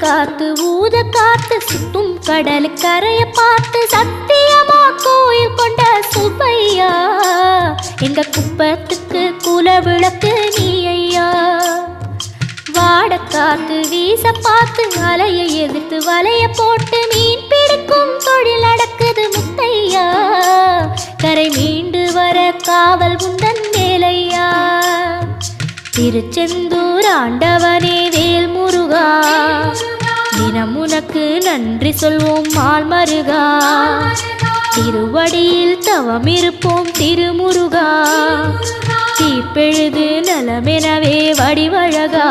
காத்து ஊத காத்து சுத்தும் கடல் கரைய பார்த்து சத்தியமா கோயில் கொண்ட சுப்பையா எங்க குப்பத்துக்கு குல விளக்கு நீ ஐயா. வாட காத்து வீச பார்த்து அலையை எதிர்த்து வலைய போட்டு மீன் பிடிக்கும் தொழில் நடக்குது முத்தையா. கரை மீண்டு வர காவல் உந்தன் வேலையா. திருச்செந்தூர் ஆண்டவனே வேல் முருகா தினம் உனக்கு நன்றி சொல்வோம் மால் மருகா. திருவடியில் தவம் இருப்போம் திருமுருகா. தீப்பெழுது நலமெனவே வடிவழகா.